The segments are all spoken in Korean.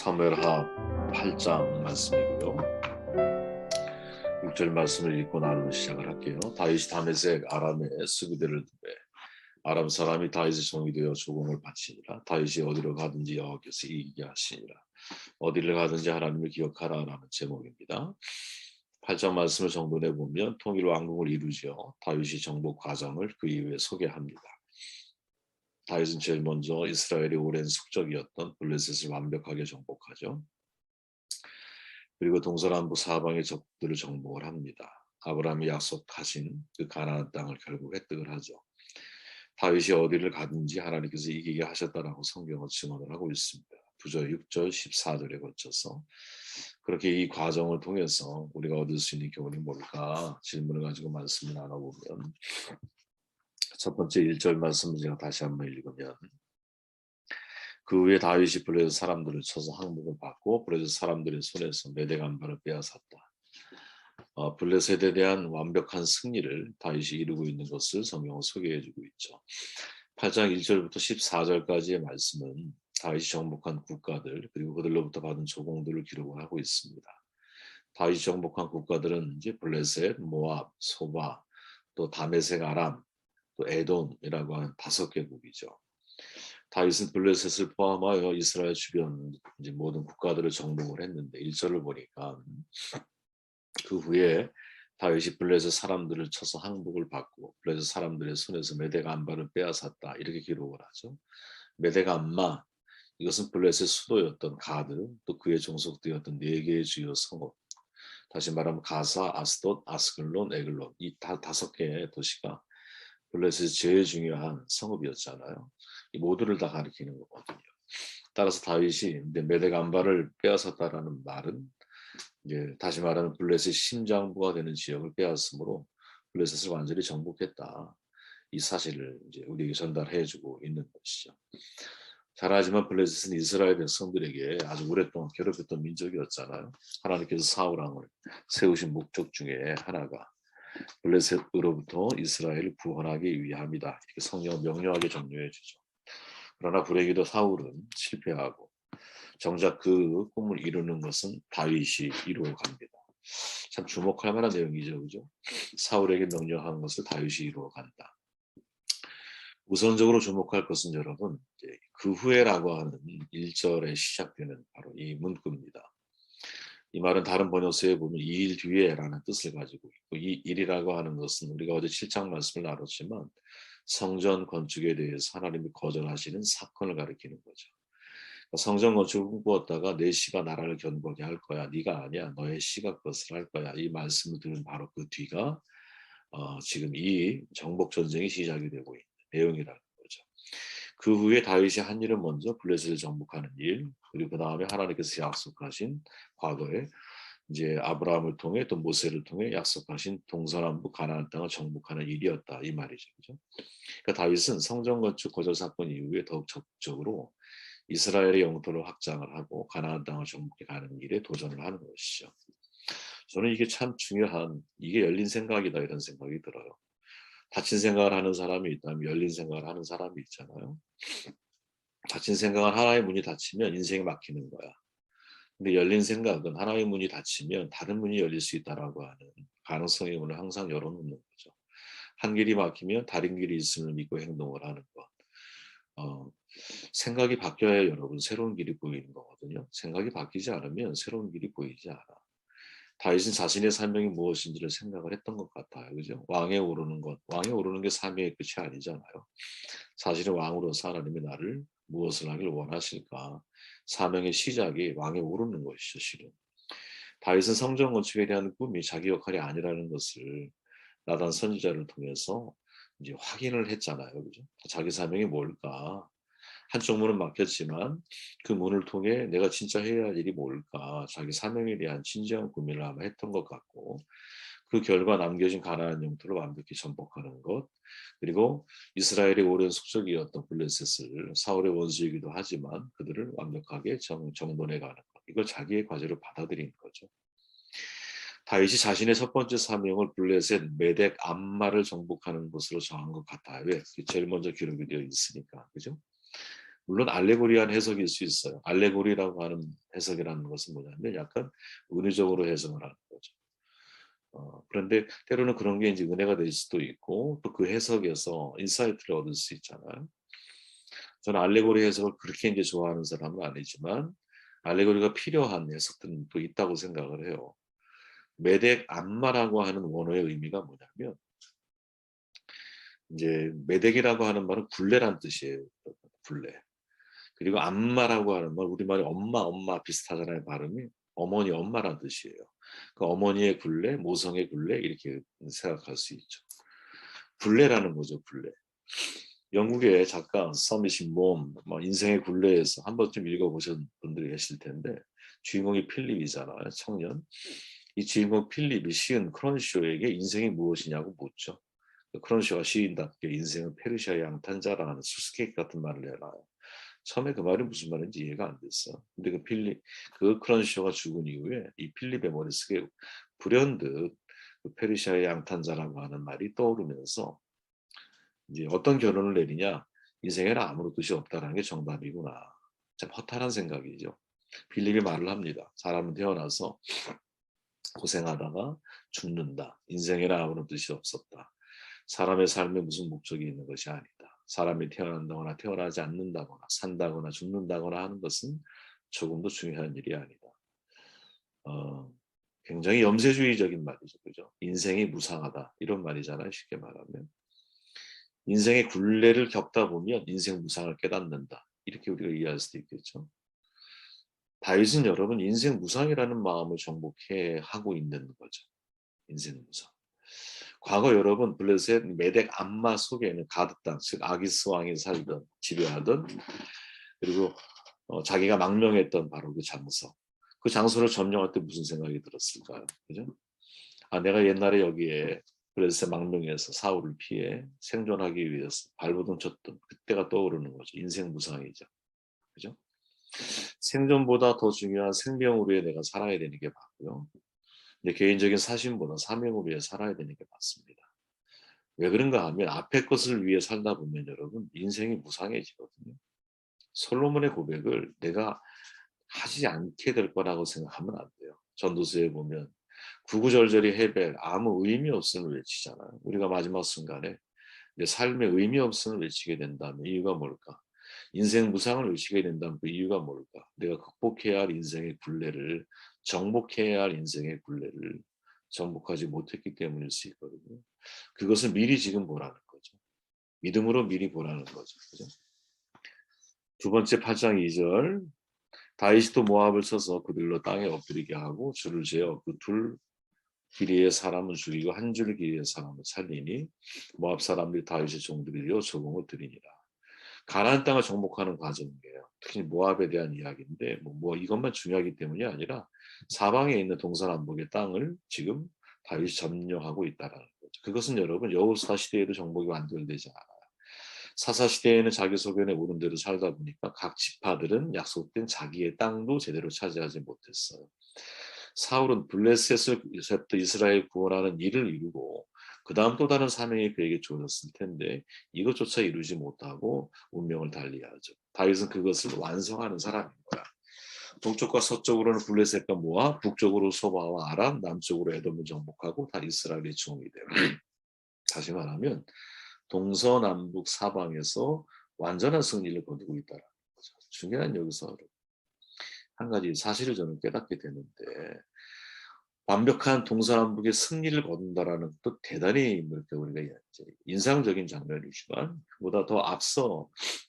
사무엘하 8장 말씀이고요. 6절 말씀을 읽고 나누고 시작을 할게요. 다윗이 다메섹 아람에 수비대를 두매 아람 사람이 다윗의 종이 되어 조공을 바치니라. 다윗이 어디로 가든지 여호와께서 이기게 하시니라. 어디를 가든지 하나님을 기억하라라는 제목입니다. 8장 말씀을 정돈해 보면 통일 왕국을 이루지요. 다윗이 정복 과정을 그 이후에 소개합니다. 다윗은 제일 먼저 이스라엘의 오랜 숙적이었던 블레셋을 완벽하게 정복하죠. 그리고 동서남북 사방의 적들을 정복을 합니다. 아브라함이 약속하신 그 가나안 땅을 결국 획득을 하죠. 다윗이 어디를 가든지 하나님께서 이기게 하셨다라고 성경은 증언을 하고 있습니다. 9절, 6절, 14절에 거쳐서 그렇게 이 과정을 통해서 우리가 얻을 수 있는 교훈이 뭘까 질문을 가지고 말씀을 나눠보면 첫 번째 1절 말씀을 제가 다시 한번 읽으면 그 후에 다윗이 블레셋 사람들을 쳐서 항복을 받고 블레셋 사람들의 손에서 메대간발을 빼앗았다. 블레셋에 대한 완벽한 승리를 다윗이 이루고 있는 것을 성경은 소개해주고 있죠. 8장 1절부터 14절까지의 말씀은 다윗이 정복한 국가들 그리고 그들로부터 받은 조공들을 기록을 하고 있습니다. 다윗이 정복한 국가들은 이제 블레셋, 모압, 소바, 또 다메섹 아람, 또 에돔이라고 하는 5개국이죠. 다윗은 블레셋을 포함하여 이스라엘 주변 이제 모든 국가들을 정복을 했는데 1절을 보니까 그 후에 다윗이 블레셋 사람들을 쳐서 항복을 받고 블레셋 사람들의 손에서 메대간발을 빼앗았다 이렇게 기록을 하죠. 메대간마 이것은 블레셋 수도였던 가드 또 그에 종속되었던 4개의 주요 성읍 다시 말하면 가사, 아스돗, 아스글론, 에글론 이 5개의 도시가 블레셋의 제일 중요한 성읍이었잖아요. 이 모두를 다 가리키는 거거든요. 따라서 다윗이 메대간발을 빼앗았다라는 말은 이제 다시 말하면 블레셋 심장부가 되는 지역을 빼앗음으로 블레셋을 완전히 정복했다. 이 사실을 이제 우리에게 전달해주고 있는 것이죠. 잘 알지만 블레셋은 이스라엘 백성들에게 아주 오랫동안 괴롭혔던 민족이었잖아요. 하나님께서 사울 왕을 세우신 목적 중에 하나가 블레셋으로부터 이스라엘을 구원하기 위함이다. 이렇게 성경은 명료하게 정리해 주죠. 그러나 불행히도 사울은 실패하고 정작 그 꿈을 이루는 것은 다윗이 이루어 갑니다. 참 주목할 만한 내용이죠. 그죠? 사울에게 명령한 것을 다윗이 이루어 간다. 우선적으로 주목할 것은 여러분 그 후에라고 하는 1절에 시작되는 바로 이 문구입니다. 이 말은 다른 번역서에 보면 2일 뒤에라는 뜻을 가지고 있고 이 일이라고 하는 것은 우리가 어제 7장 말씀을 나눴지만 성전 건축에 대해서 하나님이 거절하시는 사건을 가리키는 거죠. 성전 건축을 꿈꾸었다가 내 씨가 나라를 견고하게 할 거야. 네가 아니야. 너의 씨가 그것을 할 거야. 이 말씀을 들은 바로 그 뒤가 지금 이 정복 전쟁이 시작이 되고 있는 내용이라는 거죠. 그 후에 다윗이 한 일은 먼저 블레셋을 정복하는 일, 그리고 그 다음에 하나님께서 약속하신 과거에 이제 아브라함을 통해 또 모세를 통해 약속하신 동서남북 가나안 땅을 정복하는 일이었다 이 말이죠. 그죠? 그러니까 다윗은 성전 건축 거절 사건 이후에 더욱 적극적으로 이스라엘의 영토를 확장을 하고 가나안 땅을 정복해 가는 일에 도전을 하는 것이죠. 저는 이게 참 중요한 이게 열린 생각이다 이런 생각이 들어요. 닫힌 생각을 하는 사람이 있다면 열린 생각을 하는 사람이 있잖아요. 닫힌 생각은 하나의 문이 닫히면 인생이 막히는 거야. 근데 열린 생각은 하나의 문이 닫히면 다른 문이 열릴 수 있다라고 하는 가능성의 문을 항상 열어놓는 거죠. 한 길이 막히면 다른 길이 있음을 믿고 행동을 하는 것. 생각이 바뀌어야 여러분 새로운 길이 보이는 거거든요. 생각이 바뀌지 않으면 새로운 길이 보이지 않아. 다윗은 자신의 사명이 무엇인지를 생각을 했던 것 같아요. 그죠? 왕에 오르는 것. 왕에 오르는 게 사명의 끝이 아니잖아요. 사실은 왕으로서 하나님이 나를 무엇을 하길 원하실까? 사명의 시작이 왕에 오르는 것이죠, 실은. 다윗은 성전 건축에 대한 꿈이 자기 역할이 아니라는 것을 나단 선지자를 통해서 이제 확인을 했잖아요. 그죠? 자기 사명이 뭘까? 한쪽 문은 막혔지만 그 문을 통해 내가 진짜 해야 할 일이 뭘까 자기 사명에 대한 진지한 고민을 아마 했던 것 같고 그 결과 남겨진 가나안 영토를 완벽히 정복하는 것 그리고 이스라엘의 오랜 숙적이었던 블레셋을 사울의 원수이기도 하지만 그들을 완벽하게 정돈해 가는 것 이걸 자기의 과제로 받아들인 거죠. 다윗이 자신의 첫 번째 사명을 블레셋 메덱 암마를 정복하는 것으로 정한 것 같아요. 왜? 제일 먼저 기록이 되어 있으니까. 그죠? 물론 알레고리한 해석일 수 있어요. 알레고리라고 하는 해석이라는 것은 뭐냐면 약간 은유적으로 해석을 하는 거죠. 그런데 때로는 그런 게 이제 은혜가 될 수도 있고 또 그 해석에서 인사이트를 얻을 수 있잖아요. 저는 알레고리 해석을 그렇게 이제 좋아하는 사람은 아니지만 알레고리가 필요한 해석들은 또 있다고 생각을 해요. 메덱 암마라고 하는 원어의 의미가 뭐냐면 이제 메덱이라고 하는 말은 굴레란 뜻이에요. 굴레. 그리고 암마라고 하는 말 우리말이 엄마 비슷하잖아요. 발음이. 어머니 엄마란 뜻이에요. 그 어머니의 굴레, 모성의 굴레 이렇게 생각할 수 있죠. 굴레라는 거죠. 굴레. 영국의 작가 서미신 몸, 인생의 굴레에서 한 번쯤 읽어보신 분들이 계실 텐데 주인공이 필립이잖아요. 청년. 이 주인공 필립이 시은 크론쇼에게 인생이 무엇이냐고 묻죠. 크론쇼가 시인답게 인생은 페르시아 양탄자라는 수수께끼 같은 말을 해놔요. 처음에 그 말이 무슨 말인지 이해가 안 됐어. 근데 그 크론쇼가 죽은 이후에 이 필립의 머릿속에 불현듯 그 페르시아의 양탄자라고 하는 말이 떠오르면서 이제 어떤 결론을 내리냐? 인생에는 아무런 뜻이 없다는 게 정답이구나. 참 허탈한 생각이죠. 필립이 말을 합니다. 사람은 태어나서 고생하다가 죽는다. 인생에는 아무런 뜻이 없었다. 사람의 삶에 무슨 목적이 있는 것이 아니다. 사람이 태어난다거나 태어나지 않는다거나 산다거나 죽는다거나 하는 것은 조금도 중요한 일이 아니다. 굉장히 염세주의적인 말이죠. 그죠? 인생이 무상하다. 이런 말이잖아요. 쉽게 말하면. 인생의 굴레를 겪다 보면 인생 무상을 깨닫는다. 이렇게 우리가 이해할 수도 있겠죠. 다윗은 여러분 인생 무상이라는 마음을 정복해 하고 있는 거죠. 인생 무상. 과거 여러분 블레셋 메덱 암마 속에는 가드 땅, 즉 아기스 왕이 살던 지배하던 그리고 자기가 망명했던 바로 그 장소. 그 장소를 점령할 때 무슨 생각이 들었을까요? 그죠? 아, 내가 옛날에 여기에 블레셋 망명해서 사울을 피해 생존하기 위해서 발버둥 쳤던 그때가 떠오르는 거죠. 인생 무상이죠. 그죠? 생존보다 더 중요한 생명을 위해 내가 살아야 되는 게 맞고요. 내 개인적인 사심보다 사명을 위해 살아야 되는 게 맞습니다. 왜 그런가 하면 앞의 것을 위해 살다 보면 여러분 인생이 무상해지거든요. 솔로몬의 고백을 내가 하지 않게 될 거라고 생각하면 안 돼요. 전도서에 보면 구구절절히 헤벨 아무 의미 없음을 외치잖아요. 우리가 마지막 순간에 내 삶에 의미 없음을 외치게 된다면 이유가 뭘까? 인생 무상을 외치게 된다면 그 이유가 뭘까? 내가 극복해야 할 인생의 굴레를 정복해야 할 인생의 굴레를 정복하지 못했기 때문일 수 있거든요. 그것을 미리 지금 보라는 거죠. 믿음으로 미리 보라는 거죠. 그죠? 두 번째 8장 2절 다윗이 또 모압을 쳐서 그들로 땅에 엎드리게 하고 줄을 재어 그 둘 길이의 사람을 죽이고 한 줄 길이의 사람을 살리니 모압 사람들이 다윗의 종들이요 조공을 드리니라. 가나안 땅을 정복하는 과정이에요. 특히 모압에 대한 이야기인데 뭐 이것만 중요하기 때문이 아니라 사방에 있는 동서남북의 땅을 지금 다윗이 점령하고 있다라는 거죠. 그것은 여러분 여호수아 시대에도 정복이 완결되지 않아요. 사사 시대에는 자기 소견에 오른 대로 살다 보니까 각 지파들은 약속된 자기의 땅도 제대로 차지하지 못했어요. 사울은 블레셋에서부터 이스라엘 구원하는 일을 이루고 그 다음 또 다른 사명이 그에게 주어졌을 텐데 이것조차 이루지 못하고 운명을 달리하죠. 다윗은 그것을 완성하는 사람인 거야. 동쪽과 서쪽으로는 블레셋과 모압, 북쪽으로 소바와 아람, 남쪽으로 에돔을 정복하고 다 이스라엘의 종이 돼요. 다시 말하면 동서남북 사방에서 완전한 승리를 거두고 있다는 거죠. 중요한 여기서 한 가지 사실을 저는 깨닫게 되는데 완벽한 동서남북의 승리를 거둔다라는 것도 대단히 이렇게 우리가 이제 인상적인 장면이지만 그보다 더 앞서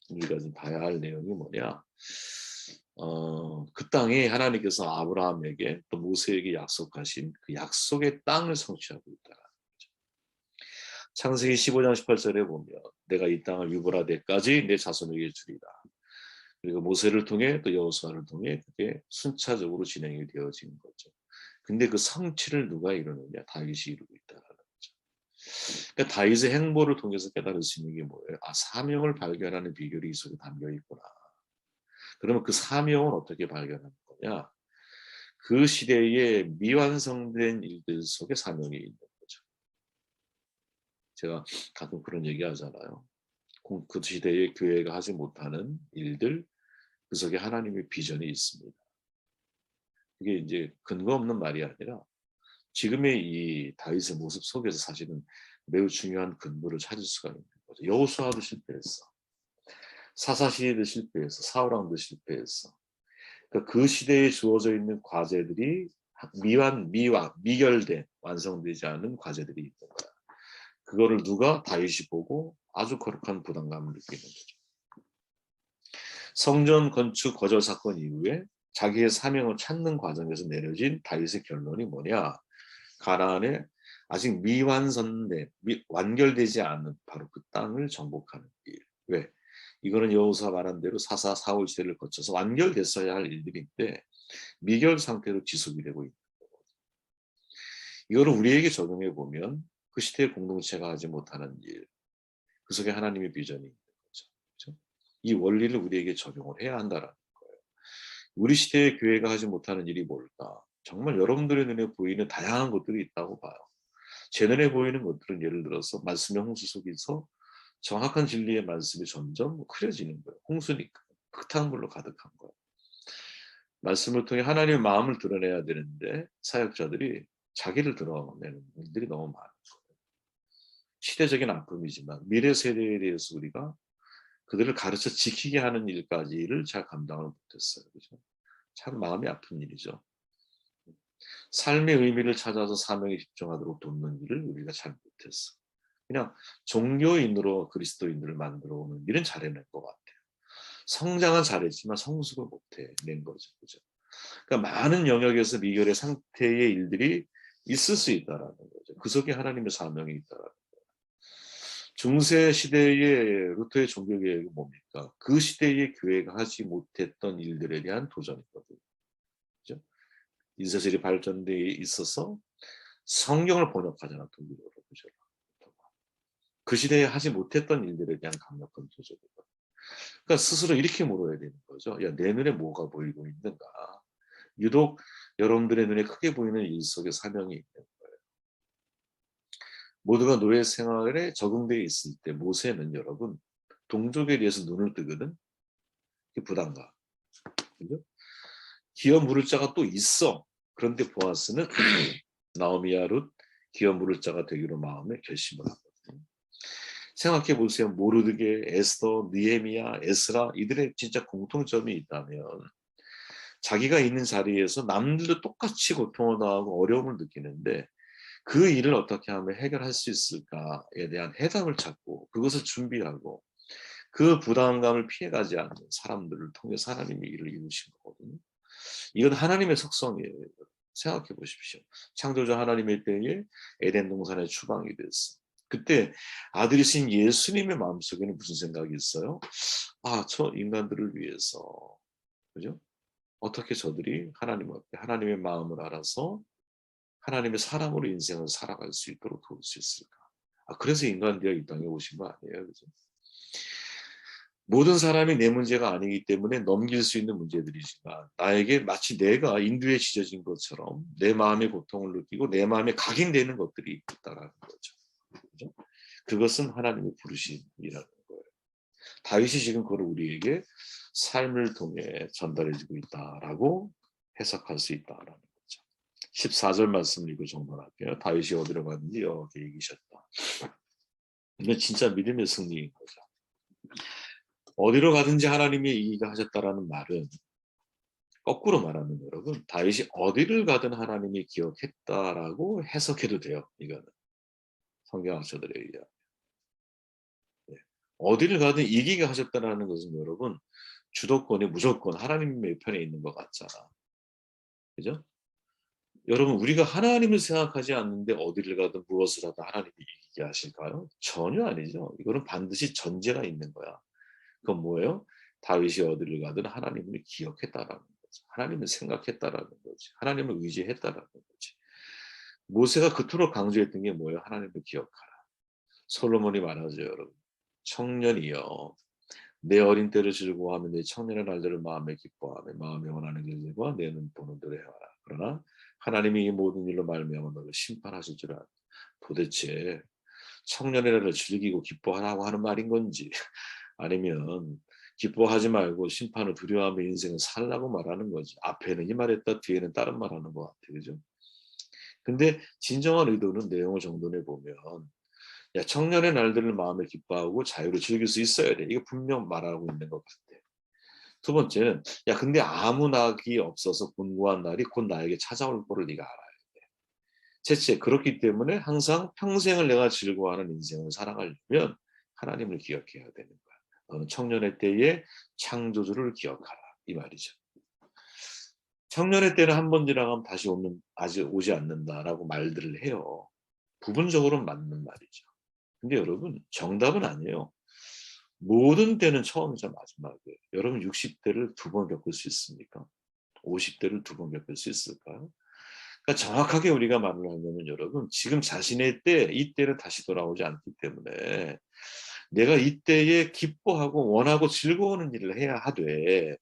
우리가 좀 봐야 할 내용이 뭐냐? 그 땅에 하나님께서 아브라함에게 또 모세에게 약속하신 그 약속의 땅을 성취하고 있다. 창세기 15장 18절에 보면 내가 이 땅을 유브라데까지 내 자손에게 주리라. 그리고 모세를 통해 또 여호수아를 통해 그게 순차적으로 진행이 되어진 거죠. 근데 그 성취를 누가 이루느냐? 다윗이 이루고 있다는 거죠. 그러니까 다윗의 행보를 통해서 깨달을 수 있는 게 뭐예요? 아, 사명을 발견하는 비결이 이 속에 담겨 있구나. 그러면 그 사명은 어떻게 발견하는 거냐? 그 시대에 미완성된 일들 속에 사명이 있는 거죠. 제가 가끔 그런 얘기 하잖아요. 그 시대의 교회가 하지 못하는 일들, 그 속에 하나님의 비전이 있습니다. 이게 이제 근거 없는 말이 아니라 지금의 이 다윗의 모습 속에서 사실은 매우 중요한 근거를 찾을 수가 있는 거죠. 여호수아도 실패했어. 사사시대도 실패했어. 사울왕도 실패했어. 그러니까 그 시대에 주어져 있는 과제들이 미결된, 완성되지 않은 과제들이 있는 거야. 그거를 누가 다윗이 보고 아주 거룩한 부담감을 느끼는 거죠. 성전 건축 거절 사건 이후에 자기의 사명을 찾는 과정에서 내려진 다윗의 결론이 뭐냐? 가나안에 아직 완결되지 않은 바로 그 땅을 정복하는 일. 왜? 이거는 여호수아 말한 대로 사사 사울 시대를 거쳐서 완결됐어야 할 일들인데 미결 상태로 지속이 되고 있는 거거든요. 이거를 우리에게 적용해 보면 그 시대의 공동체가 하지 못하는 일, 그 속에 하나님의 비전이 있는 거죠. 그렇죠? 이 원리를 우리에게 적용을 해야 한다라는 거예요. 우리 시대의 교회가 하지 못하는 일이 뭘까? 정말 여러분들의 눈에 보이는 다양한 것들이 있다고 봐요. 제 눈에 보이는 것들은 예를 들어서 말씀의 홍수 속에서 정확한 진리의 말씀이 점점 흐려지는 거예요. 홍수니까 흙탕물로 가득한 거예요. 말씀을 통해 하나님의 마음을 드러내야 되는데 사역자들이 자기를 드러내는 일들이 너무 많은 거예요. 시대적인 아픔이지만 미래 세대에 대해서 우리가 그들을 가르쳐 지키게 하는 일까지를 잘 감당을 못했어요. 그죠? 참 마음이 아픈 일이죠. 삶의 의미를 찾아서 사명에 집중하도록 돕는 일을 우리가 잘 못했어. 그냥 종교인으로 그리스도인들을 만들어 오는 일은 잘해낸 것 같아요. 성장은 잘했지만 성숙을 못해낸 거죠. 그죠? 그러니까 많은 영역에서 미결의 상태의 일들이 있을 수 있다라는 거죠. 그 속에 하나님의 사명이 있다라는 거예요. 중세 시대의 루터의 종교개혁은 뭡니까? 그 시대의 교회가 하지 못했던 일들에 대한 도전이거든요. 그죠? 인쇄술이 발전돼 있어서 성경을 번역하잖아, 독일어로. 그죠? 그 시대에 하지 못했던 일들에 대한 강력한 도전이거든요. 그러니까 스스로 이렇게 물어야 되는 거죠. 야, 내 눈에 뭐가 보이고 있는가? 유독 여러분들의 눈에 크게 보이는 일 속에 사명이 있는 거예요. 모두가 노예 생활에 적응되어 있을 때 모세는 여러분 동족에 대해서 눈을 뜨거든. 그 부담감. 그죠? 기어 물을 자가 또 있어. 그런데 보아스는 나오미와 룻 기어 물을 자가 되기로 마음에 결심을 하거든요. 생각해 보세요. 모르드게, 에스더, 느헤미야, 에스라 이들의 진짜 공통점이 있다면 자기가 있는 자리에서 남들도 똑같이 고통을 당하고 어려움을 느끼는데 그 일을 어떻게 하면 해결할 수 있을까에 대한 해답을 찾고 그것을 준비하고 그 부담감을 피해가지 않는 사람들을 통해서 하나님의 일을 이루신 거거든요. 이건 하나님의 속성이에요. 생각해 보십시오. 창조주 하나님의 때에 에덴 동산의 추방이 됐어. 그때 아들이신 예수님의 마음속에는 무슨 생각이 있어요? 아, 저 인간들을 위해서, 그죠? 어떻게 저들이 하나님 앞에 하나님의 마음을 알아서 하나님의 사람으로 인생을 살아갈 수 있도록 도울 수 있을까? 아, 그래서 인간 되어 이 땅에 오신 거 아니에요, 그죠? 모든 사람이 내 문제가 아니기 때문에 넘길 수 있는 문제들이지만 나에게 마치 내가 인두에 지져진 것처럼 내 마음의 고통을 느끼고 내 마음에 각인되는 것들이 있다라는 거죠. 그죠? 그것은 하나님의 부르심이라는 거예요. 다윗이 지금 그걸 우리에게 삶을 통해 전달해주고 있다라고 해석할 수 있다라는 거죠. 14절 말씀 읽고 정돈할게요. 다윗이 어디로 갔는지 여호와께 이기셨다. 이건 진짜 믿음의 승리인 거죠. 어디로 가든지 하나님이 이기게 하셨다라는 말은 거꾸로 말하면 여러분 다윗이 어디를 가든 하나님이 기억했다라고 해석해도 돼요. 이거는 성경학자들에 의하면 네. 어디를 가든 이기게 하셨다라는 것은 여러분 주도권이 무조건 하나님의 편에 있는 것 같잖아. 그죠? 여러분 우리가 하나님을 생각하지 않는데 어디를 가든 무엇을 하든 하나님이 이기게 하실까요? 전혀 아니죠. 이거는 반드시 전제가 있는 거야. 그건 뭐예요? 다윗이 어디를 가든 하나님을 기억했다라는 거지. 하나님을 생각했다라는 거지. 하나님을 의지했다라는 거지. 모세가 그토록 강조했던 게 뭐예요? 하나님을 기억하라. 솔로몬이 말하죠, 여러분. 청년이여, 내 어린 때를 즐거워하며 내 청년의 날들을 마음에 기뻐하며 마음에 원하는 길과 내 눈 보는 대로 해와라. 그러나 하나님이 이 모든 일로 말미암아 너를 심판하실 줄 알아. 도대체 청년의 날을 즐기고 기뻐하라고 하는 말인 건지 아니면 기뻐하지 말고 심판을 두려워하며 인생을 살라고 말하는 거지. 앞에는 이 말했다 뒤에는 다른 말하는 것 같아. 그죠? 근데 진정한 의도는 내용을 정돈해 보면 야, 청년의 날들을 마음에 기뻐하고 자유를 즐길 수 있어야 돼. 이거 분명 말하고 있는 것 같아. 두 번째는 야 근데 아무 낙이 없어서 곤고한 날이 곧 나에게 찾아올 거를 네가 알아야 돼. 셋째, 그렇기 때문에 항상 평생을 내가 즐거워하는 인생을 살아가려면 하나님을 기억해야 되는 거야. 너는 청년의 때에 창조주를 기억하라 이 말이죠. 청년의 때는 한 번 지나가면 다시 아직 오지 않는다라고 말들을 해요. 부분적으로는 맞는 말이죠. 근데 여러분 정답은 아니에요. 모든 때는 처음이자 마지막이에요. 여러분 60대를 두 번 겪을 수 있습니까? 50대를 두 번 겪을 수 있을까요? 그러니까 정확하게 우리가 말을 하려면 여러분 지금 자신의 때, 이 때는 다시 돌아오지 않기 때문에 내가 이때에 기뻐하고 원하고 즐거워하는 일을 해야 하되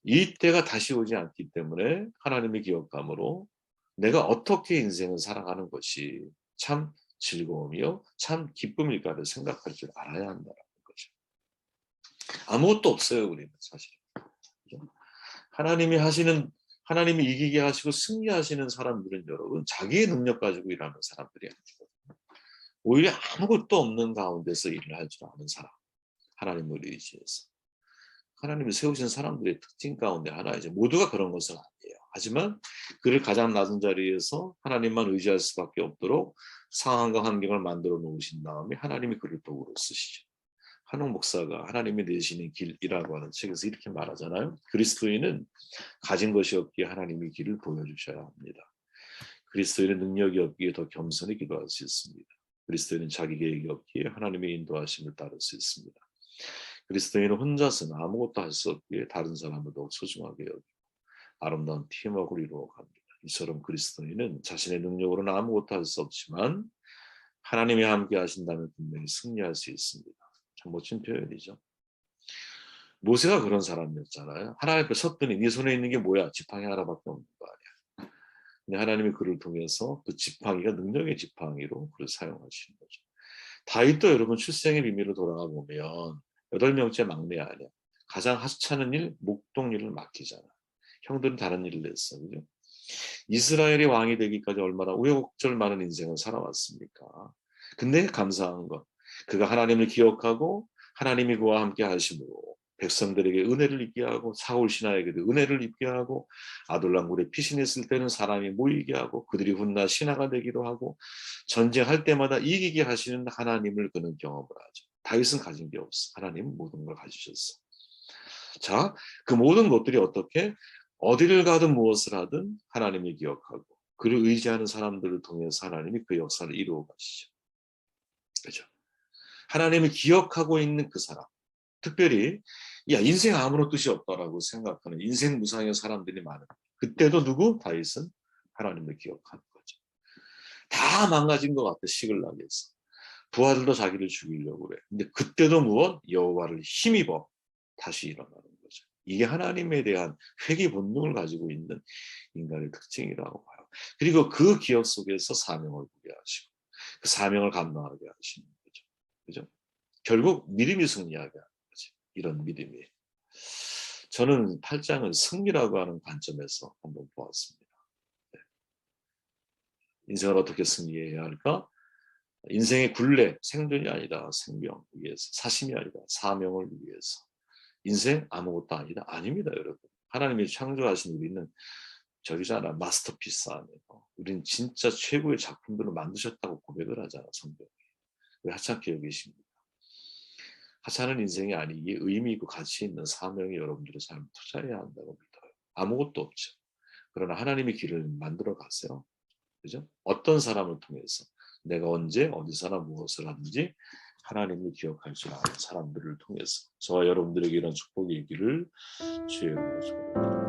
이 때가 다시 오지 않기 때문에 하나님의 기억감으로 내가 어떻게 인생을 살아가는 것이 참 즐거움이요 참 기쁨일까를 생각할 줄 알아야 한다는 거죠. 아무것도 없어요 우리는 사실. 하나님이 이기게 하시고 승리하시는 사람들은 여러분 자기의 능력 가지고 일하는 사람들이 아니거든요. 오히려 아무것도 없는 가운데서 일을 할 줄 아는 사람. 하나님을 의지해서. 하나님이 세우신 사람들의 특징 가운데 하나이죠. 모두가 그런 것은 아니에요. 하지만 그를 가장 낮은 자리에서 하나님만 의지할 수밖에 없도록 상황과 환경을 만들어 놓으신 다음에 하나님이 그를 도구로 쓰시죠. 한옥 목사가 하나님이 내시는 길이라고 하는 책에서 이렇게 말하잖아요. 그리스도인은 가진 것이 없기에 하나님의 길을 보여주셔야 합니다. 그리스도인은 능력이 없기에 더 겸손히 기도할 수 있습니다. 그리스도인은 자기 계획이 없기에 하나님의 인도하심을 따를 수 있습니다. 그리스도인은 혼자서는 아무것도 할 수 없기에 다른 사람을 더욱 소중하게 여기고 아름다운 팀워크를 이루어 갑니다. 이처럼 그리스도인은 자신의 능력으로는 아무것도 할 수 없지만 하나님이 함께 하신다면 분명히 승리할 수 있습니다. 참 멋진 표현이죠. 모세가 그런 사람이었잖아요. 하나님 앞에 섰더니 네 손에 있는 게 뭐야? 지팡이 하나밖에 없는 거 아니야. 근데 하나님이 그를 통해서 그 지팡이가 능력의 지팡이로 그를 사용하시는 거죠. 다윗도 여러분 출생의 비밀로 돌아가 보면 8명째 막내 아니야. 가장 하찮은 일, 목동 일을 맡기잖아. 형들은 다른 일을 했어. 그죠? 이스라엘이 왕이 되기까지 얼마나 우여곡절 많은 인생을 살아왔습니까? 근데 감사한 건 그가 하나님을 기억하고 하나님이 그와 함께 하심으로 백성들에게 은혜를 입게 하고 사울 신하에게도 은혜를 입게 하고 아둘람굴에 피신했을 때는 사람이 모이게 하고 그들이 훗날 신하가 되기도 하고 전쟁할 때마다 이기게 하시는 하나님을 그는 경험을 하죠. 다윗은 가진 게 없어. 하나님은 모든 걸 가지셨어. 자, 그 모든 것들이 어떻게 어디를 가든 무엇을 하든 하나님을 기억하고 그를 의지하는 사람들을 통해서 하나님이 그 역사를 이루어 가시죠. 그렇죠? 하나님을 기억하고 있는 그 사람, 특별히 야 인생 아무런 뜻이 없다라고 생각하는 인생 무상의 사람들이 많은. 그때도 누구? 다윗은 하나님을 기억하는 거죠. 다 망가진 것 같아 시글락에서. 부하들도 자기를 죽이려고 그래. 근데 그때도 무엇? 여호와를 힘입어 다시 일어나는 거죠. 이게 하나님에 대한 회개 본능을 가지고 있는 인간의 특징이라고 봐요. 그리고 그 기억 속에서 사명을 보게 하시고 그 사명을 감당하게 하시는 거죠. 그죠? 결국 믿음이 승리하게 하는 거죠. 이런 믿음이. 저는 8장을 승리라고 하는 관점에서 한번 보았습니다. 네. 인생을 어떻게 승리해야 할까? 인생의 굴레, 생존이 아니다. 생명 위해서. 사심이 아니다. 사명을 위해서. 인생 아무것도 아니다. 아닙니다, 여러분. 하나님이 창조하신 우리는 저기잖아. 마스터피스 아니에요. 우리는 진짜 최고의 작품들을 만드셨다고 고백을 하잖아, 성경이. 왜 하찮게 여기십니까? 하찮은 인생이 아니기에 의미 있고 가치 있는 사명이 여러분들의 삶에 투자해야 한다고 믿어요. 아무것도 없죠. 그러나 하나님의 길을 만들어 가세요. 그죠? 어떤 사람을 통해서 내가 언제 어디서나 무엇을 하든지 하나님을 기억할 줄 아는 사람들을 통해서 저와 여러분들에게 이런 축복이 있기를 주의 이름으로 축복합니다.